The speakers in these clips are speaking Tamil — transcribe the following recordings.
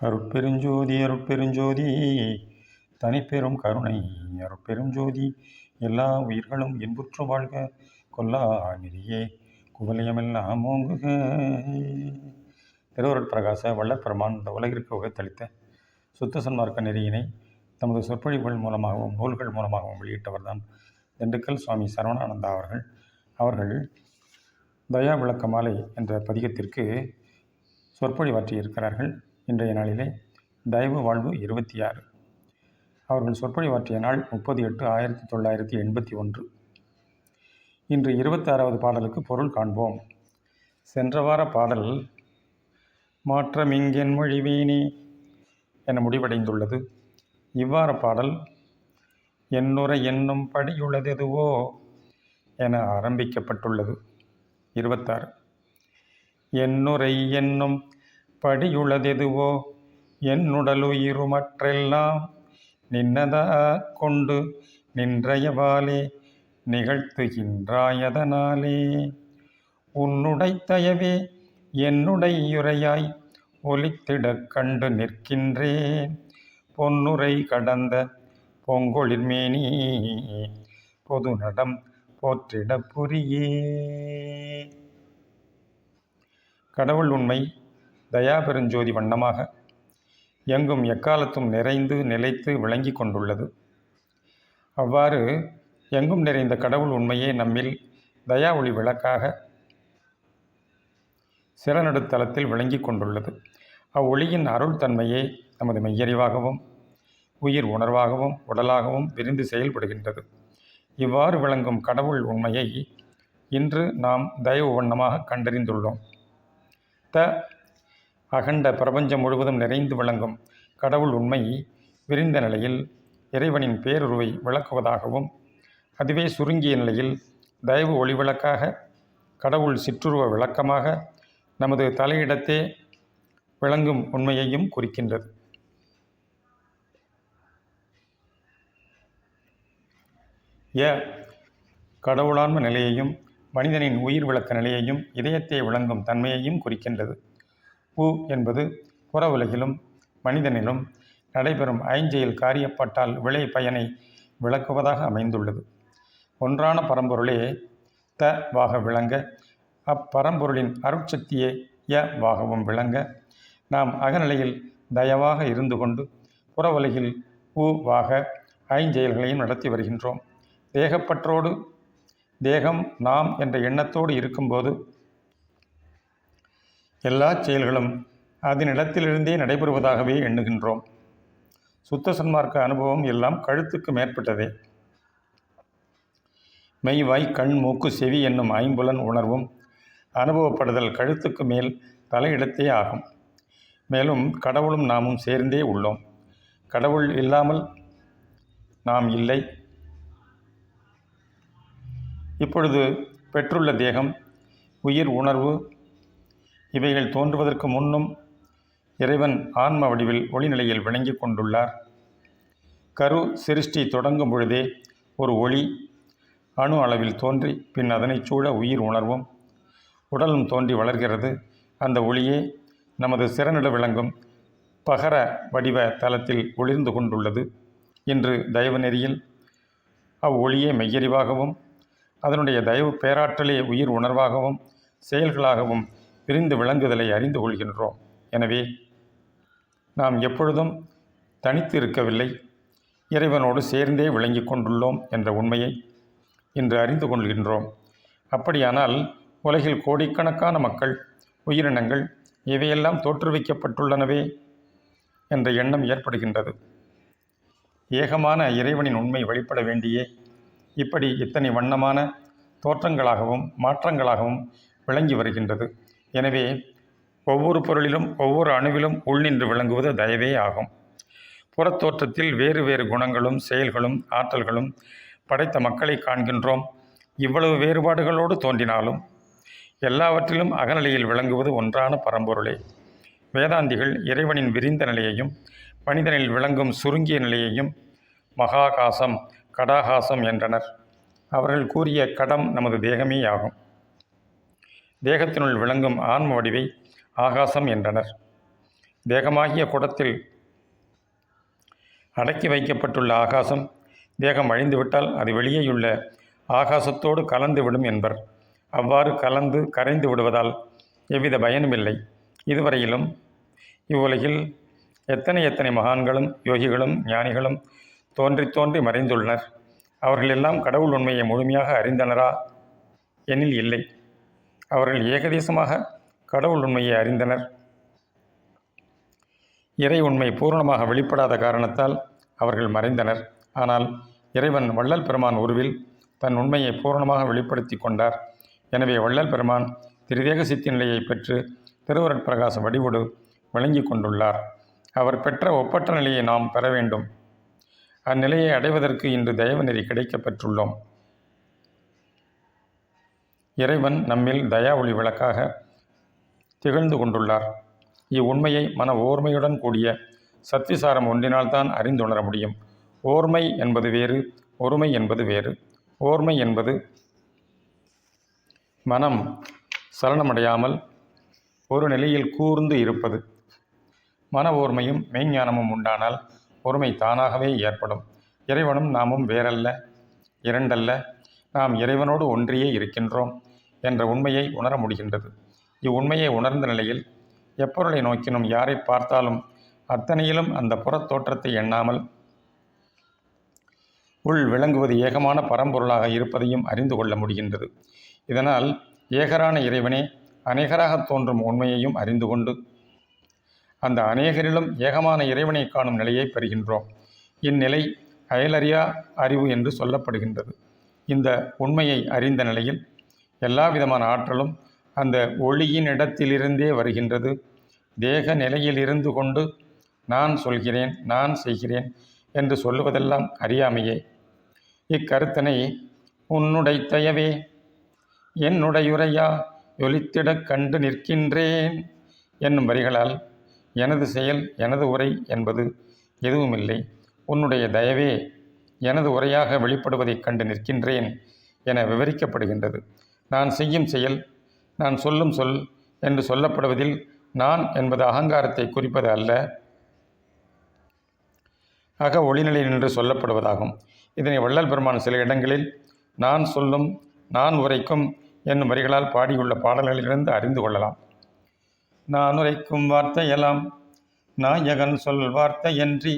அருட்பெருஞ்சோதி அருட்பெருஞ்சோதி தனிப்பெரும் கருணை அருட்பெருஞ்சோதி எல்லா உயிர்களும் இன்புற்று வாழ்க கொல்லா நெறியே குவலயமெல்லாம் ஓங்குக. திருவருட்பிரகாச வள்ளற்பெருமான் இந்த உலகிற்கு உகத்தளித்த சுத்த சன்மார்க்க நெறியினை தமது சொற்பொழிவுகள் மூலமாகவும் நூல்கள் மூலமாகவும் வெளியிட்டவர்தான் திண்டுக்கல் சுவாமி சரவணானந்தா அவர்கள் தயா விளக்க மாலை என்ற பதிகத்திற்கு சொற்பொழிவாற்றியிருக்கிறார்கள். இன்றைய நாளிலே தயவு வாழ்வு 26. அவர்கள் சொற்பொழிவாற்றிய நாள் 30/8/1981. இன்று 26வது பாடலுக்கு பொருள் காண்போம். சென்ற வார பாடல் மாற்றமிங்கென் மொழிவேனே என முடிவடைந்துள்ளது. இவ்வார பாடல் என்னுரை என்னும் படியுள்ளதெதுவோ என ஆரம்பிக்கப்பட்டுள்ளது. 26. என்னுரை என்னும் படியுள்ளதெதுவோ என்னுடலுயிருமற்றெல்லாம் நின்னதா கொண்டு நின்றயவாலே நிகழ்த்துகின்றாயதனாலே உன்னுடைத்தயவே என்னுடையுரையாய் ஒலித்திடக் கண்டு நிற்கின்றேன் பொன்னுரை கடந்த பொங்கொழிர்மேனி பொது நடம் போற்றிடப் புரியே. கடவுள் உண்மை தயாபெருஞ்சோதி வண்ணமாக எங்கும் எக்காலத்தும் நிறைந்து நிலைத்து விளங்கி கொண்டுள்ளது. அவ்வாறு எங்கும் நிறைந்த கடவுள் உண்மையே நம்மில் தயா ஒளி விளக்காக சிறநடுத்தலத்தில் விளங்கி கொண்டுள்ளது. அவ்வொளியின் அருள் தன்மையே நமது மெய்யறிவாகவும் உயிர் உணர்வாகவும் உடலாகவும் விரிந்து செயல்படுகின்றது. இவ்வாறு விளங்கும் கடவுள் உண்மையை இன்று நாம் தயவு வண்ணமாக கண்டறிந்துள்ளோம். அகண்ட பிரபஞ்சம் முழுவதும் நிறைந்து விளங்கும் கடவுள் உண்மை விரிந்த நிலையில் இறைவனின் பேருருவை விளக்குவதாகவும் அதுவே சுருங்கிய நிலையில் தயவு ஒளிவிளக்காக கடவுள் சிற்றுருவ விளக்கமாக நமது தலையிடத்தே விளங்கும் உண்மையையும் குறிக்கின்றது. கடவுளான்ம நிலையையும் மனிதனின் உயிர் விளக்க நிலையையும் இதயத்தை விளங்கும் தன்மையையும் குறிக்கின்றது. என்பது புற உலகிலும் மனிதனிலும் நடைபெறும் ஐஞ்செயல் காரியப்பட்டால் விளை பயனை விளக்குவதாக அமைந்துள்ளது. ஒன்றான பரம்பொருளே வாக விளங்க அப்பரம்பொருளின் அருட்சக்தியே வாகவும் விளங்க நாம் அகநிலையில் தயவாக இருந்து கொண்டு புற உலகில் வாக ஐஞ்செயல்களையும் நடத்தி வருகின்றோம். தேகப்பற்றோடு தேகம் நாம் என்ற எண்ணத்தோடு இருக்கும்போது எல்லா செயல்களும் அதனிடத்திலிருந்தே நடைபெறுவதாகவே எண்ணுகின்றோம். சுத்த சன்மார்க்க அனுபவம் எல்லாம் கழுத்துக்கு மேற்பட்டதே. மெய்வாய் கண் மூக்கு செவி என்னும் ஐம்புலன் உணர்வும் அனுபவப்படுதல் கழுத்துக்கு மேல் தலையிடத்தே ஆகும். மேலும் கடவுளும் நாமும் சேர்ந்தே உள்ளோம். கடவுள் இல்லாமல் நாம் இல்லை. இப்பொழுது பெற்றுள்ள தேகம் உயிர் உணர்வு இவைகள் தோன்றுவதற்கு முன்னும் இறைவன் ஆன்ம வடிவில் ஒளிநிலையில் விளங்கி கொண்டுள்ளார். கரு சிருஷ்டி தொடங்கும் பொழுதே ஒரு ஒளி அணு அளவில் தோன்றி பின் அதனைச் சூழ உயிர் உணர்வும் உடலும் தோன்றி வளர்கிறது. அந்த ஒளியே நமது சிறநிட விளங்கும் பகர வடிவ தலத்தில் ஒளிர்ந்து கொண்டுள்ளது. இன்று தயவு நெறியில் அவ்வொளியே மெய்யறிவாகவும் அதனுடைய தயவு பேராற்றலே உயிர் உணர்வாகவும் செயல்களாகவும் பிரிந்து விளங்குதலை அறிந்து கொள்கின்றோம். எனவே நாம் எப்பொழுதும் தனித்து இருக்கவில்லை, இறைவனோடு சேர்ந்தே விளங்கி கொண்டுள்ளோம் என்ற உண்மையை இன்று அறிந்து கொள்கின்றோம். அப்படியானால் உலகில் கோடிக்கணக்கான மக்கள் உயிரினங்கள் இவையெல்லாம் தோற்றுவிக்கப்பட்டுள்ளனவே என்ற எண்ணம் ஏற்படுகின்றது. ஏகமான இறைவனின் உண்மை வெளிப்பட வேண்டியே இப்படி இத்தனை வண்ணமான தோற்றங்களாகவும் மாற்றங்களாகவும் விளங்கி வருகின்றது. எனவே ஒவ்வொரு பொருளிலும் ஒவ்வொரு அணுவிலும் உள்நின்று விளங்குவது தயவே ஆகும். புறத்தோற்றத்தில் வேறு வேறு குணங்களும் செயல்களும் ஆற்றல்களும் படைத்த மக்களை காண்கின்றோம். இவ்வளவு வேறுபாடுகளோடு தோன்றினாலும் எல்லாவற்றிலும் அகநிலையில் விளங்குவது ஒன்றான பரம்பொருளே. வேதாந்திகள் இறைவனின் விரிந்த நிலையையும் மனிதனில் விளங்கும் சுருங்கிய நிலையையும் மகாகாசம் கடாகாசம் என்றனர். அவர்கள் கூறிய கடம் நமது தேகமே ஆகும். தேகத்தினுள் விளங்கும் ஆன்ம வடிவை ஆகாசம் என்றனர். தேகமாகிய குடத்தில் அடக்கி வைக்கப்பட்டுள்ள ஆகாசம் தேகம் அழிந்துவிட்டால் அது வெளியேயுள்ள ஆகாசத்தோடு கலந்து விடும் என்பர். அவ்வாறு கலந்து கரைந்து விடுவதால் எவ்வித பயனும் இல்லை. இதுவரையிலும் இவ்வுலகில் எத்தனை மகான்களும் யோகிகளும் ஞானிகளும் தோன்றி மறைந்துள்ளனர். அவர்களெல்லாம் கடவுள் உண்மையை முழுமையாக அறிந்தனரா எனில் இல்லை. அவர்கள் ஏகதேசமாக கடவுள் உண்மையை அறிந்தனர். இறை உண்மை பூரணமாக வெளிப்படாத காரணத்தால் அவர்கள் மறைந்தனர். ஆனால் இறைவன் வள்ளல் பெருமான் உருவில் தன் உண்மையை பூரணமாக வெளிப்படுத்தி கொண்டார். எனவே வள்ளல் பெருமான் திரிதேக சித்தி நிலையை பெற்று திருவருட்பிரகாச வடிவோடு விளங்கி கொண்டுள்ளார். அவர் பெற்ற ஒப்பற்ற நிலையை நாம் பெற வேண்டும். அந்நிலையை அடைவதற்கு இன்று தயவு நெறி கிடைக்கப் பெற்றுள்ளோம். இறைவன் நம்மில் தயா ஒளி விளக்காக திகழ்ந்து கொண்டுள்ளார். இவ்வுண்மையை மன ஓர்மையுடன் கூடிய சத்விசாரம் ஒன்றினால்தான் அறிந்துணர முடியும். ஓர்மை என்பது வேறு, ஒருமை என்பது வேறு. ஓர்மை என்பது மனம் சலனமடையாமல் ஒரு நிலையில் கூர்ந்து இருப்பது. மன ஓர்மையும் மெய்ஞானமும் உண்டானால் ஒருமை தானாகவே ஏற்படும். இறைவனும் நாமும் வேறல்ல, இரண்டல்ல, நாம் இறைவனோடு ஒன்றியே இருக்கின்றோம் என்ற உண்மையை உணர முடிகின்றது. இவ்வுண்மையை உணர்ந்த நிலையில் எப்பொருளை நோக்கினும் யாரை பார்த்தாலும் அத்தனையிலும் அந்த புறத் தோற்றத்தை எண்ணாமல் உள் விளங்குவது ஏகமான பரம்பொருளாக இருப்பதையும் அறிந்து கொள்ள முடிகின்றது. இதனால் ஏகரான இறைவனே அநேகராக தோன்றும் உண்மையையும் அறிந்து கொண்டு அந்த அநேகரிலும் ஏகமான இறைவனை காணும் நிலையை பெறுகின்றோம். இந்நிலை அயலறியா அறிவு என்று சொல்லப்படுகின்றது. இந்த உண்மையை அறிந்த நிலையில் எல்லா விதமான ஆற்றலும் அந்த ஒளியின் இடத்திலிருந்தே வருகின்றது. தேக நிலையில் இருந்து கொண்டு நான் சொல்கிறேன், நான் செய்கிறேன் என்று சொல்லுவதெல்லாம் அறியாமையே. இக்கருத்தனை உன்னுடை தயவே என்னுடையுரையா யொலித்திடக் கண்டு நிற்கின்றேன் என்னும் வரிகளால் எனது செயல் எனது உரை என்பது எதுவுமில்லை. உன்னுடைய தயவே எனது உரையாக வெளிப்படுவதைக் கண்டு நிற்கின்றேன் என விவரிக்கப்படுகின்றது. நான் செய்யும் செயல், நான் சொல்லும் சொல் என்று சொல்லப்படுவதில் நான் என்பது அகங்காரத்தை குறிப்பது அல்ல, அக ஒளிநிலை நின்று சொல்லப்படுவதாகும். இதனை வள்ளல் பெருமான் சில இடங்களில் நான் சொல்லும் நான் உரைக்கும் என்னும் வரிகளால் பாடியுள்ள பாடல்களிலிருந்து அறிந்து கொள்ளலாம். நான் உரைக்கும் வார்த்தையெல்லாம் நாயகன் சொல் வார்த்தையன்றி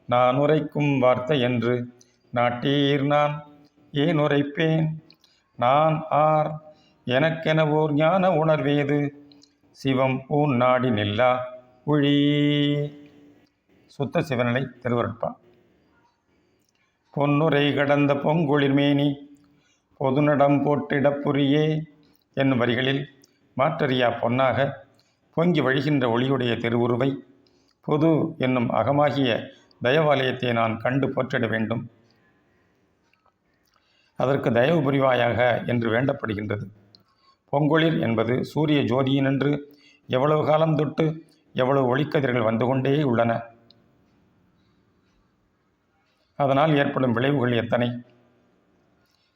நான் உரைக்கும் வார்த்தை என்று நாட்டீர் நான் ஏன் உரைப்பேன். நான் ஆர் எனக்கெனவோர் ஞான உணர்வேது சிவம் ஊன் நாடி நில்லா உழி. சுத்த சிவநிலை திருவருட்பா. பொன்னுரை கடந்த பொங்குளிர்மேனி பொதுநடம் போட்டிடப் புரியே என்னும் வரிகளில் மாற்றறியா பொன்னாக பொங்கி வழிகின்ற ஒளியுடைய திருவுருவை பொது என்னும் அகமாகிய தயவாலயத்தை நான் கண்டு போற்றிட வேண்டும். அதற்கு தயவு புரிவாயாக என்று வேண்டப்படுகின்றது. பொங்கொளிர் என்பது சூரிய ஜோதியினின்று எவ்வளவு காலம் தொட்டு எவ்வளவு ஒளிக்கதிர்கள் வந்து கொண்டே உள்ளன. அதனால் ஏற்படும் விளைவுகள் எத்தனை.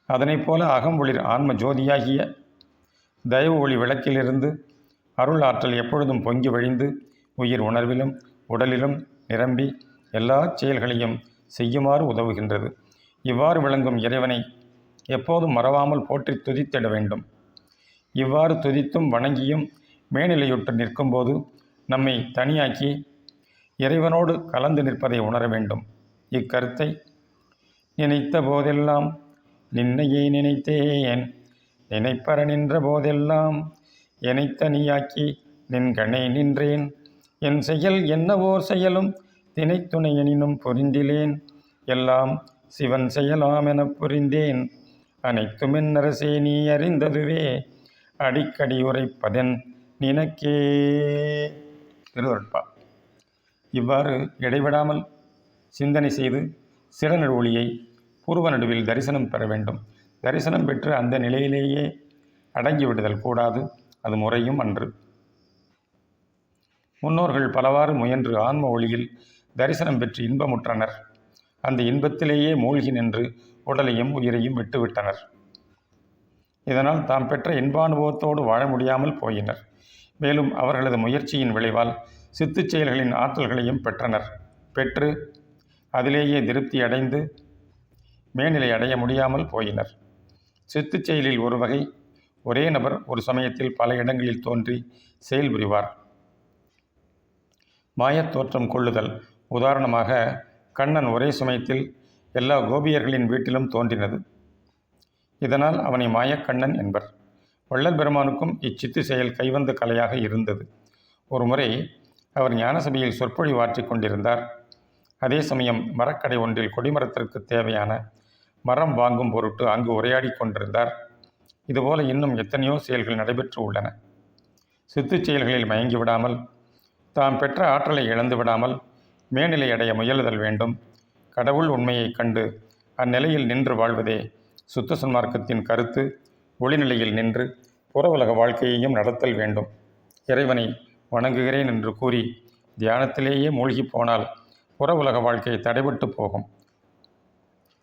அதனைப் போல அகம்பொளிர் ஆன்ம ஜோதியாகிய தயவு ஒளி விளக்கிலிருந்து அருள் ஆற்றல் எப்பொழுதும் பொங்கி வழிந்து உயிர் உணர்விலும் உடலிலும் நிரம்பி எல்லா செயல்களையும் செய்யுமாறு உதவுகின்றது. இவ்வாறு விளங்கும் இறைவனை எப்போதும் மறவாமல் போற்றி துதித்திட வேண்டும். இவ்வாறு துதித்தும் வணங்கியும் மேனிலையுற்று நிற்கும்போது நம்மை தனியாக்கி இறைவனோடு கலந்து நிற்பதை உணர வேண்டும். இக்கருத்தை நினைத்த போதெல்லாம் நின்னையே நினைத்தேன், நினைப்பற நின்ற போதெல்லாம் எனைத்தனியாக்கி நின் கண்ணே நின்றேன். என் செயல் என்னவோர் செயலும் தினைத்துணையெனினும் புரிந்திலேன். எல்லாம் சிவன் செயலாம் எனப் புரிந்தேன். அனைத்துமென் அரசே நீ அறிந்ததுவே அடிக்கடி உரைப்பதென் நினக்கே. திருவருட்பா. இவ்வாறு இடைவிடாமல் சிந்தனை செய்து சிறநடு ஒளியை பூர்வ நடுவில் தரிசனம் பெற வேண்டும். தரிசனம் பெற்று அந்த நிலையிலேயே அடங்கிவிடுதல் கூடாது. அது முறையும் அன்று. முன்னோர்கள் பலவாறு முயன்று ஆன்ம ஒளியில் தரிசனம் பெற்று இன்பமுற்றனர். அந்த இன்பத்திலேயே மூழ்கி நின்று உடலையும் உயிரையும் விட்டுவிட்டனர். இதனால் தாம் பெற்ற இன்பானுபவத்தோடு வாழ முடியாமல் போயினர். மேலும் அவர்களது முயற்சியின் விளைவால் சித்துச் செயல்களின் ஆற்றல்களையும் பெற்றனர். பெற்று அதிலேயே திருப்தி அடைந்து மேல்நிலை அடைய முடியாமல் போயினர். சித்துச் செயலில் ஒரு வகை, ஒரே நபர் ஒரு சமயத்தில் பல இடங்களில் தோன்றி செயல்புரிவார். மாயத் தோற்றம் கொள்ளுதல். உதாரணமாக, கண்ணன் ஒரே சமயத்தில் எல்லா கோபியர்களின் வீட்டிலும் தோன்றினது. இதனால் அவனை மாயக்கண்ணன் என்பர். வள்ளல் பெருமானுக்கும் இச்சித்து செயல் கைவந்த கலையாக இருந்தது. ஒருமுறை அவர் ஞானசபையில் சொற்பொழிவாற்றிக் கொண்டிருந்தார். அதே சமயம் மரக்கடை ஒன்றில் கொடிமரத்திற்கு தேவையான மரம் வாங்கும் பொருட்டு அங்கு உரையாடி கொண்டிருந்தார். இதுபோல இன்னும் எத்தனையோ செயல்கள் நடைபெற்று உள்ளன. சித்துச் செயல்களில் மயங்கி விடாமல், தாம் பெற்ற ஆற்றலை இழந்து விடாமல் மேல்நிலை அடைய முயலுதல் வேண்டும். கடவுள் உண்மையைக் கண்டு அந்நிலையில் நின்று வாழ்வதே சுத்த சன்மார்க்கத்தின் கருத்து. ஒளிநிலையில் நின்று புற உலக வாழ்க்கையையும் நடத்தல் வேண்டும். இறைவனை வணங்குகிறேன் என்று கூறி தியானத்திலேயே மூழ்கி போனால் புற உலக வாழ்க்கை தடைபட்டு போகும்.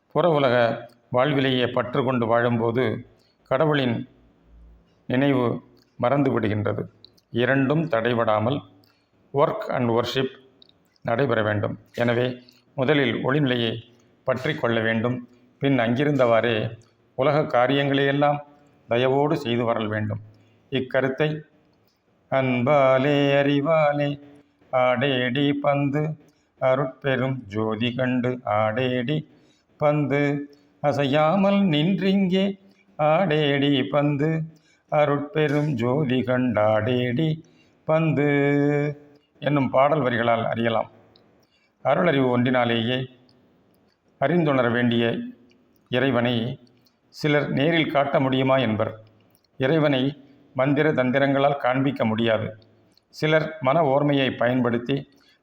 புற உலக வாழ்விலேயே பற்று கொண்டு வாழும்போது கடவுளின் நினைவு மறந்து விடுகின்றது. இரண்டும் தடைபடாமல் ஒர்க் அண்ட் ஒர்ஷிப் நடைபெற வேண்டும். எனவே முதலில் ஒளிநிலையை பற்றி கொள்ள வேண்டும். பின் அங்கிருந்தவாறே உலக காரியங்களையெல்லாம் தயவோடு செய்து வரல் வேண்டும். இக்கருத்தை அன்பாலே அறிவாலே ஆடேடி பந்து அருட்பெரும் ஜோதி கண்டு ஆடேடி பந்து அசையாமல் நின்றிங்கே ஆடேடி பந்து அருட்பெரும் ஜோதி கண்டாடேடி பந்து என்னும் பாடல் வரிகளால் அறியலாம். அருளறிவு ஒன்றினாலேயே அறிந்துணர வேண்டிய இறைவனை சிலர் நேரில் காட்ட முடியுமா என்பர். இறைவனை மந்திர தந்திரங்களால் காண்பிக்க முடியாது. சிலர் மன ஓர்மையை பயன்படுத்தி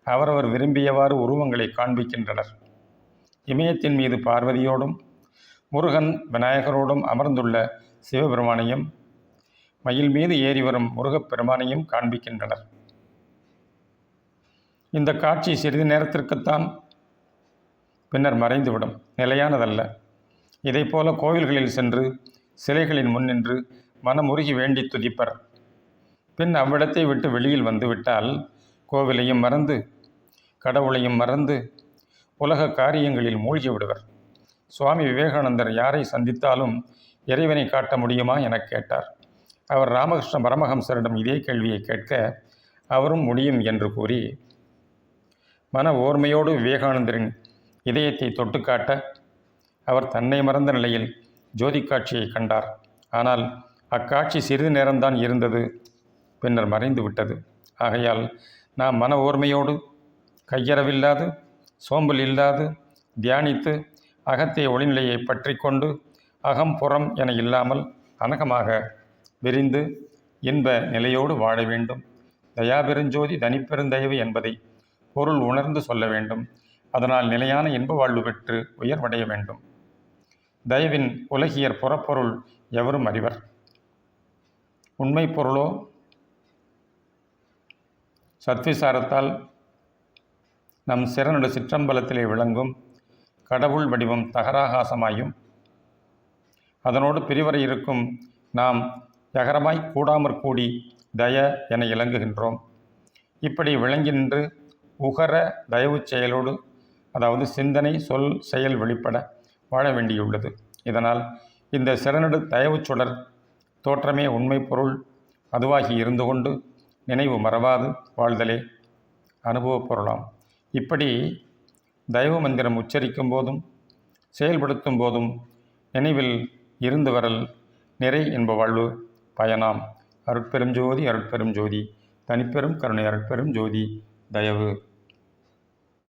அவரவர் விரும்பியவாறு உருவங்களை காண்பிக்கின்றனர். இமயத்தின் மீது பார்வதியோடும் முருகன் விநாயகரோடும் அமர்ந்துள்ள சிவபெருமானையும் மயில் மீது ஏறி வரும் முருகப்பெருமானையும் காண்பிக்கின்றனர். இந்த காட்சி சிறிது நேரத்திற்குத்தான், பின்னர் மறைந்துவிடும், நிலையானதல்ல. இதைப்போல கோவில்களில் சென்று சிலைகளின் முன் நின்று மனமுருகி வேண்டி துதிப்பர். பின் அவ்விடத்தை விட்டு வெளியில் வந்துவிட்டால் கோவிலையும் மறந்து கடவுளையும் மறந்து உலக காரியங்களில் மூழ்கி விடுவர். சுவாமி விவேகானந்தர் யாரை சந்தித்தாலும் இறைவனை காட்ட முடியுமா எனக் கேட்டார். அவர் ராமகிருஷ்ண பரமஹம்சரிடம் இதே கேள்வியை கேட்க அவரும் முடியும் என்று கூறி மன ஓர்மையோடு விவேகானந்தரின் இதயத்தை தொட்டு காட்ட அவர் தன்னை மறந்த நிலையில் ஜோதி காட்சியை கண்டார். ஆனால் அக்காட்சி சிறிது நேரம்தான் இருந்தது, பின்னர் மறைந்து விட்டது. ஆகையால் நாம் மன ஓர்மையோடு கையறவில்லாது சோம்பல் இல்லாது தியானித்து அகத்தை ஒளிநிலையை பற்றி கொண்டு அகம் புறம் என இல்லாமல் அனகமாக விரிந்து இன்ப நிலையோடு வாழ வேண்டும். தயாபெருஞ்சோதி தனிப்பெருந்தயவு என்பதை பொருள் உணர்ந்து சொல்ல வேண்டும். அதனால் நிலையான இன்ப வாழ்வு பெற்று உயர்வடைய வேண்டும். தயவின் உலகியர் புறப்பொருள் எவரும் அறிவர். உண்மை பொருளோ சத்விசாரத்தால் நம் சிறநடு சிற்றம்பலத்திலே விளங்கும் கடவுள் வடிவம் தகராகாசமாயும் அதனோடு பிரிவரை இருக்கும் நாம் யகரமாய் கூடாமற் கூடி தய என இலங்குகின்றோம். இப்படி விளங்கி நின்று உகர தயவு செயலோடு, அதாவது சிந்தனை சொல் செயல் வெளிப்பட வாழ வேண்டியுள்ளது. இதனால் இந்த சிறநடு தயவு சுடர் தோற்றமே உண்மை பொருள் அதுவாகி இருந்து கொண்டு நினைவு மறவாது வாழ்தலே அனுபவப் பொருளாம். இப்படி தயவு மந்திரம் உச்சரிக்கும் போதும் செயல்படுத்தும் போதும் நினைவில் இருந்து வரல் நிறை என்ப வாழ்வு பயனாம். அருட்பெரும் ஜோதி அருட்பெரும் ஜோதி தனிப்பெரும் கருணை அருட்பெரும் ஜோதி தயவு.